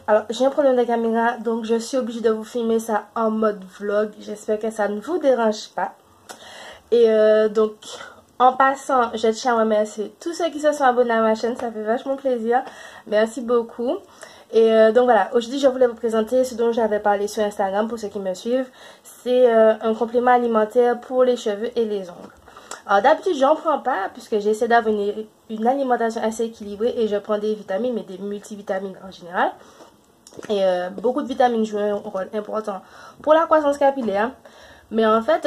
Alors, j'ai un problème de caméra, donc je suis obligée de vous filmer ça en mode vlog. J'espère que ça ne vous dérange pas. Et donc, en passant, je tiens à remercier tous ceux qui se sont abonnés à ma chaîne. Ça fait vachement plaisir. Merci beaucoup. Et donc voilà, aujourd'hui je voulais vous présenter ce dont j'avais parlé sur Instagram pour ceux qui me suivent. C'est un complément alimentaire pour les cheveux et les ongles. Alors d'habitude j'en prends pas puisque j'essaie d'avoir une alimentation assez équilibrée et je prends des vitamines mais des multivitamines en général. Et beaucoup de vitamines jouent un rôle important pour la croissance capillaire. Mais en fait,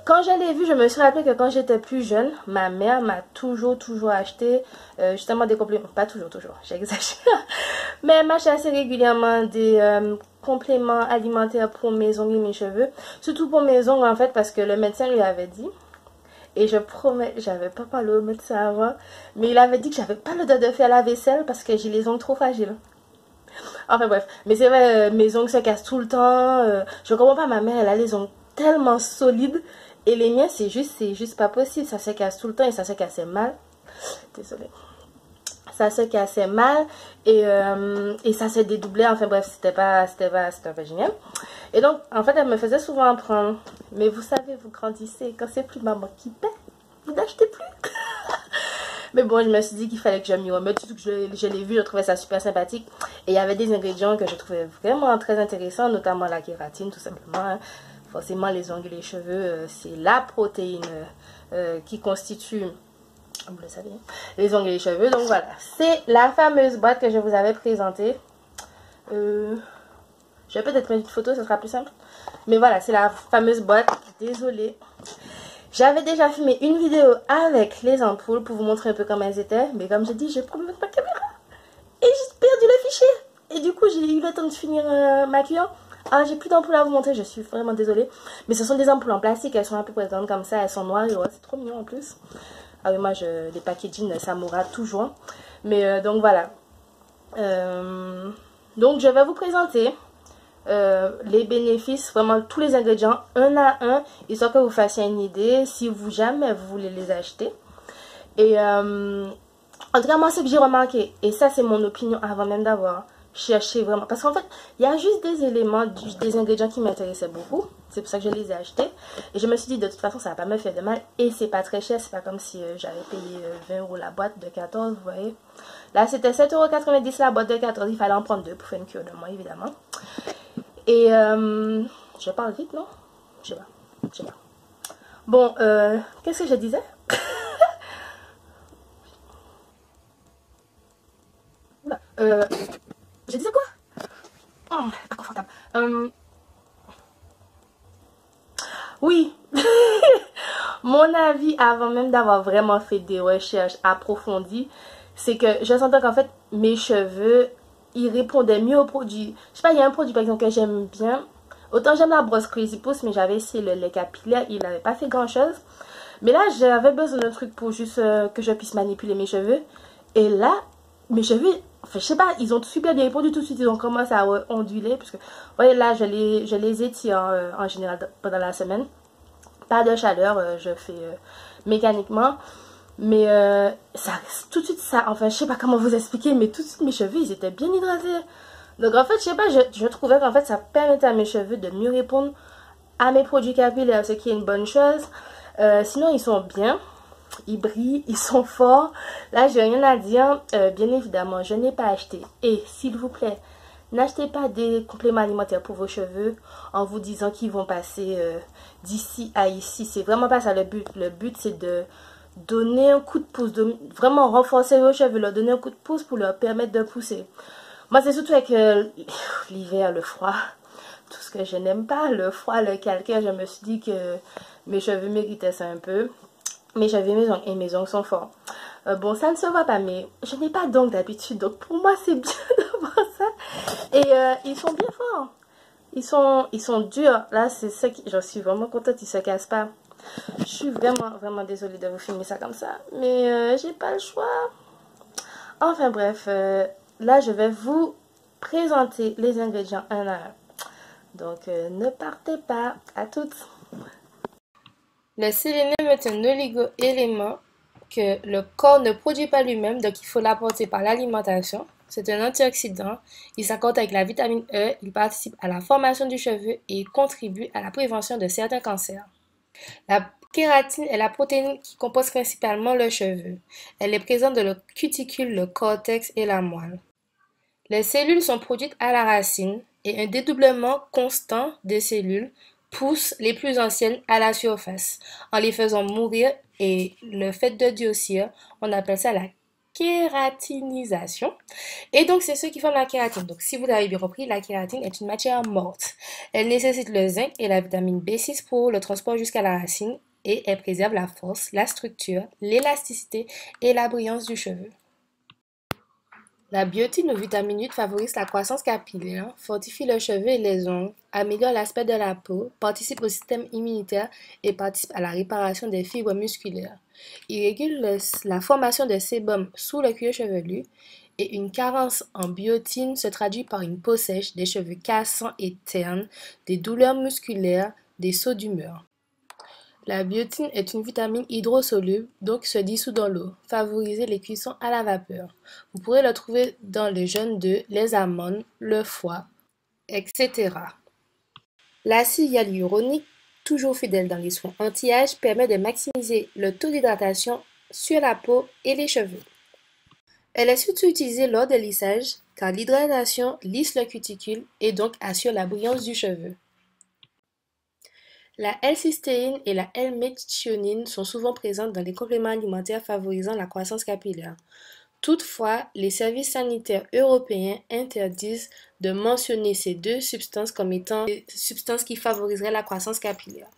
quand je l'ai vu, je me suis rappelé que quand j'étais plus jeune, ma mère m'a toujours acheté justement des compléments. Pas toujours, j'exagère. Mais elle m'achète assez régulièrement des compléments alimentaires pour mes ongles et mes cheveux. Surtout pour mes ongles en fait, parce que le médecin lui avait dit. Et je promets, j'avais pas parlé au médecin avant. Mais il avait dit que j'avais pas le droit de faire la vaisselle parce que j'ai les ongles trop fragiles. Enfin bref, mais c'est vrai, mes ongles se cassent tout le temps. Je comprends pas, ma mère, elle a les ongles tellement solides. Et les miens, c'est juste pas possible. Ça se casse tout le temps et ça se cassait mal. Désolée. Ça se cassait mal et ça se dédoublait. Enfin bref, c'était pas génial. Et donc, en fait, elle me faisait souvent apprendre. Mais vous savez, vous grandissez. Quand c'est plus maman qui paie, vous n'achetez plus. Mais bon, je me suis dit qu'il fallait que je m'y remette. Surtout que je l'ai vu, je trouvais ça super sympathique. Et il y avait des ingrédients que je trouvais vraiment très intéressants, notamment la kératine, tout simplement. Hein. Forcément, les ongles et les cheveux, c'est la protéine qui constitue, vous le savez, les ongles et les cheveux. Donc voilà, c'est la fameuse boîte que je vous avais présentée. Je vais peut-être mettre une photo, ce sera plus simple. Mais voilà, c'est la fameuse boîte. Désolée. J'avais déjà filmé une vidéo avec les ampoules pour vous montrer un peu comment elles étaient. Mais comme j'ai dit, j'ai pris ma caméra. Et j'ai perdu le fichier. Et du coup, j'ai eu le temps de finir ma client. Ah, j'ai plus d'ampoules à vous montrer, je suis vraiment désolée. Mais ce sont des ampoules en plastique, elles sont un peu présentes comme ça. Elles sont noires et roses, c'est trop mignon en plus. Ah oui, moi, les packaging, ça m'aura toujours. Mais donc voilà. Donc, je vais vous présenter les bénéfices, vraiment tous les ingrédients un à un, histoire que vous fassiez une idée si jamais vous voulez les acheter. Et en tout cas, moi, ce que j'ai remarqué, et ça c'est mon opinion avant même d'avoir cherché vraiment, parce qu'en fait il y a juste des éléments, des ingrédients qui m'intéressaient beaucoup, c'est pour ça que je les ai achetés. Et je me suis dit de toute façon ça va pas me faire de mal, et c'est pas très cher, c'est pas comme si j'avais payé 20 € la boîte de 14, vous voyez. Là c'était 7,90 € la boîte de 14, il fallait en prendre deux pour faire une cure de moi évidemment. Et je parle vite, non? Je sais pas. Bon, qu'est-ce que je disais? Je disais quoi? Oh, pas confortable. Oui. Mon avis, avant même d'avoir vraiment fait des recherches approfondies, c'est que je sentais qu'en fait, mes cheveux, ils répondaient mieux aux produits. Je sais pas, il y a un produit par exemple que j'aime bien. Autant j'aime la brosse Crazy Pousse, mais j'avais essayé le lait capillaire, il n'avait pas fait grand chose. Mais là, j'avais besoin d'un truc pour juste que je puisse manipuler mes cheveux. Et là, mes cheveux, enfin, je sais pas, ils ont super bien répondu tout de suite. Ils ont commencé à onduler. Parce que, vous voyez, là, je les étire en général pendant la semaine. Pas de chaleur, je fais mécaniquement. Mais ça, tout de suite, ça, enfin, je sais pas comment vous expliquer, mais tout de suite, mes cheveux, ils étaient bien hydratés. Donc, en fait, je sais pas, je trouvais qu'en fait, ça permettait à mes cheveux de mieux répondre à mes produits capillaires, ce qui est une bonne chose. Sinon, ils sont bien. Ils brillent, ils sont forts. Là, j'ai rien à dire. Bien évidemment, je n'ai pas acheté. Et s'il vous plaît, n'achetez pas des compléments alimentaires pour vos cheveux en vous disant qu'ils vont passer d'ici à ici. C'est vraiment pas ça le but. Le but, c'est de donner un coup de pouce, de vraiment renforcer vos cheveux, leur donner un coup de pouce pour leur permettre de pousser. Moi, c'est surtout avec l'hiver, le froid. Tout ce que je n'aime pas, le froid, le calcaire. Je me suis dit que mes cheveux méritaient ça un peu. Mes cheveux et mes ongles sont forts. Bon, ça ne se voit pas, mais je n'ai pas d'ongles d'habitude. Donc, pour moi, c'est bien d'avoir ça. Et ils sont bien forts. Ils sont durs. Là, c'est ça qui... J'en suis vraiment contente. Ils ne se cassent pas. Je suis vraiment désolée de vous filmer ça comme ça. Mais j'ai pas le choix. Enfin, bref. Là, je vais vous présenter les ingrédients un à un. Donc, ne partez pas. À toutes. Le sélénium est un oligo-élément que le corps ne produit pas lui-même, donc il faut l'apporter par l'alimentation. c'est un antioxydant. Il s'accorde avec la vitamine E, il participe à la formation du cheveu et contribue à la prévention de certains cancers. La kératine est la protéine qui compose principalement le cheveu. Elle est présente dans le cuticule, le cortex et la moelle. Les cellules sont produites à la racine et un dédoublement constant des cellules pousse les plus anciennes à la surface en les faisant mourir et le fait de durcir, on appelle ça la kératinisation. Et donc, c'est ce qui forme la kératine. Donc, si vous l'avez bien compris, la kératine est une matière morte. Elle nécessite le zinc et la vitamine B6 pour le transport jusqu'à la racine et elle préserve la force, la structure, l'élasticité et la brillance du cheveu. La biotine ou vitamine 8 favorise la croissance capillaire, fortifie le cheveu et les ongles, améliore l'aspect de la peau, participe au système immunitaire et participe à la réparation des fibres musculaires. Il régule la formation de sébum sous le cuir chevelu et une carence en biotine se traduit par une peau sèche, des cheveux cassants et ternes, des douleurs musculaires, des sauts d'humeur. La biotine est une vitamine hydrosoluble, donc se dissout dans l'eau. Favorisez les cuissons à la vapeur. Vous pourrez le trouver dans les jeunes d'œufs, les amandes, le foie, etc. L'acide hyaluronique, toujours fidèle dans les soins anti-âge, permet de maximiser le taux d'hydratation sur la peau et les cheveux. Elle est surtout utilisée lors de lissage, car l'hydratation lisse le cuticule et donc assure la brillance du cheveu. La L-cystéine et la L-méthionine sont souvent présentes dans les compléments alimentaires favorisant la croissance capillaire. Toutefois, les services sanitaires européens interdisent de mentionner ces deux substances comme étant des substances qui favoriseraient la croissance capillaire.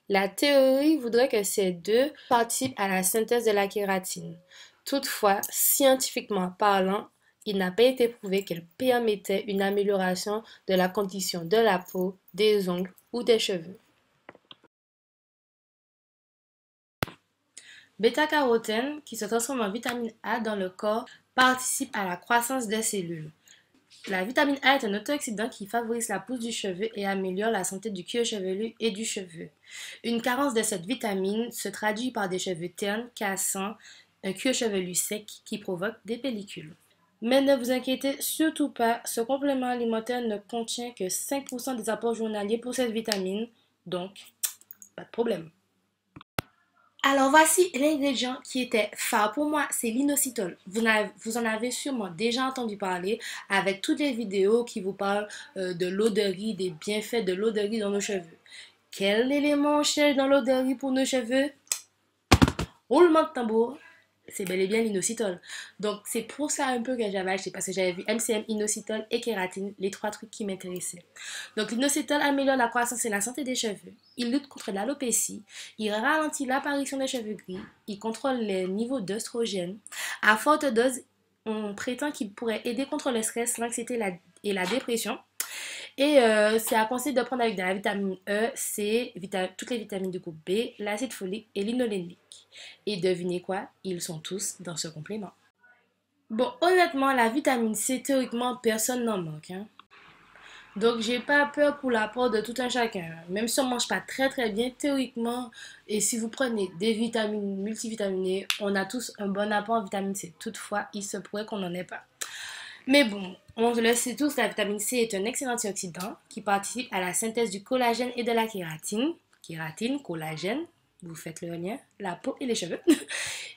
La théorie voudrait que ces deux participent à la synthèse de la kératine. Toutefois, scientifiquement parlant, il n'a pas été prouvé qu'elle permettait une amélioration de la condition de la peau, des ongles ou des cheveux. Bêta-carotène, qui se transforme en vitamine A dans le corps, participe à la croissance des cellules. La vitamine A est un antioxydant qui favorise la pousse du cheveu et améliore la santé du cuir chevelu et du cheveu. Une carence de cette vitamine se traduit par des cheveux ternes, cassants, un cuir chevelu sec qui provoque des pellicules. Mais ne vous inquiétez surtout pas, ce complément alimentaire ne contient que 5% des apports journaliers pour cette vitamine, donc pas de problème. Alors voici l'ingrédient qui était phare pour moi, c'est l'inositol. Vous en avez sûrement déjà entendu parler avec toutes les vidéos qui vous parlent de l'eau de riz, des bienfaits de l'eau de riz dans nos cheveux. Quel élément on cherche dans l'eau de riz pour nos cheveux? Roulement de tambour, c'est bel et bien l'inositol. Donc c'est pour ça un peu que j'avais acheté, parce que j'avais vu MCM, inositol et kératine, les trois trucs qui m'intéressaient. Donc l'inositol améliore la croissance et la santé des cheveux, il lutte contre l'alopécie, il ralentit l'apparition des cheveux gris, il contrôle les niveaux d'œstrogène. À forte dose, on prétend qu'il pourrait aider contre le stress, l'anxiété et la dépression. Et c'est à conseiller de prendre avec de la vitamine E, C, toutes les vitamines du groupe B, l'acide folique et l'inolénique. Et devinez quoi? Ils sont tous dans ce complément. Bon, honnêtement, la vitamine C, théoriquement, personne n'en manque. Donc, j'ai pas peur pour l'apport de tout un chacun. Même si on mange pas très bien, théoriquement, et si vous prenez des vitamines multivitaminées, on a tous un bon apport en vitamine C. Toutefois, il se pourrait qu'on n'en ait pas. Mais bon, on le sait tous, la vitamine C est un excellent antioxydant qui participe à la synthèse du collagène et de la kératine. Kératine, collagène, vous faites le lien, la peau et les cheveux.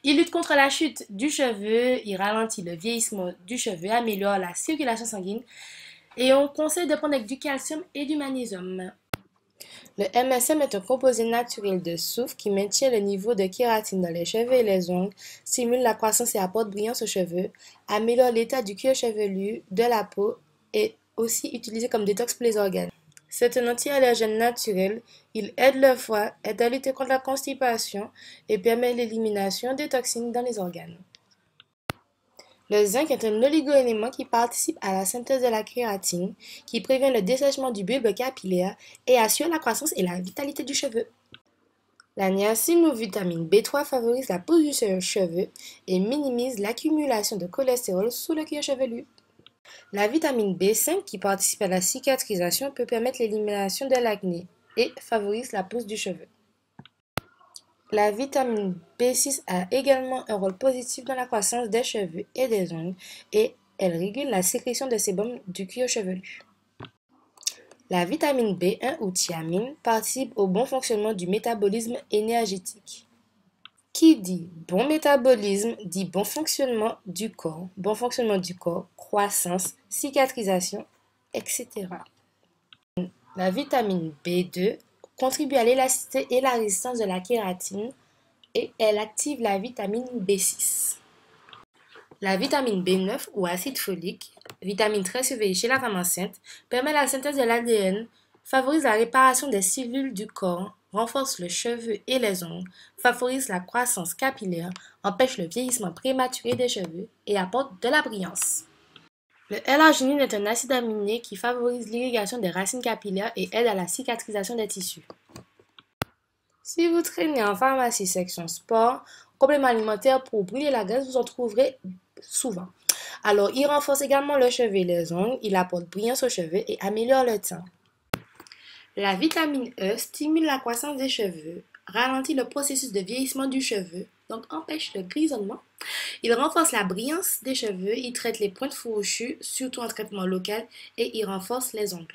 Il lutte contre la chute du cheveu, il ralentit le vieillissement du cheveu, améliore la circulation sanguine et on conseille de prendre avec du calcium et du magnésium. Le MSM est un composé naturel de soufre qui maintient le niveau de kératine dans les cheveux et les ongles, stimule la croissance et apporte brillance aux cheveux, améliore l'état du cuir chevelu, de la peau et aussi utilisé comme détox pour les organes. C'est un anti-allergène naturel, il aide le foie, aide à lutter contre la constipation et permet l'élimination des toxines dans les organes. Le zinc est un oligoélément qui participe à la synthèse de la kératine, qui prévient le dessèchement du bulbe capillaire et assure la croissance et la vitalité du cheveu. La niacine ou vitamine B3 favorise la pousse du cheveu et minimise l'accumulation de cholestérol sous le cuir chevelu. La vitamine B5 qui participe à la cicatrisation peut permettre l'élimination de l'acné et favorise la pousse du cheveu. La vitamine B6 a également un rôle positif dans la croissance des cheveux et des ongles et elle régule la sécrétion de sébum du cuir chevelu. La vitamine B1 ou thiamine participe au bon fonctionnement du métabolisme énergétique. Qui dit bon métabolisme dit bon fonctionnement du corps, croissance, cicatrisation, etc. La vitamine B2 contribue à l'élasticité et la résistance de la kératine et elle active la vitamine B6. La vitamine B9 ou acide folique, vitamine très surveillée chez la femme enceinte, permet la synthèse de l'ADN, favorise la réparation des cellules du corps, renforce le cheveu et les ongles, favorise la croissance capillaire, empêche le vieillissement prématuré des cheveux et apporte de la brillance. Le L-arginine est un acide aminé qui favorise l'irrigation des racines capillaires et aide à la cicatrisation des tissus. Si vous traînez en pharmacie section sport, compléments alimentaires pour brûler la graisse, vous en trouverez souvent. Alors, il renforce également le cheveu et les ongles, il apporte brillance aux cheveux et améliore le teint. La vitamine E stimule la croissance des cheveux, ralentit le processus de vieillissement du cheveu, donc empêche le grisonnement. Il renforce la brillance des cheveux, il traite les pointes fourchues, surtout en traitement local, et il renforce les ongles.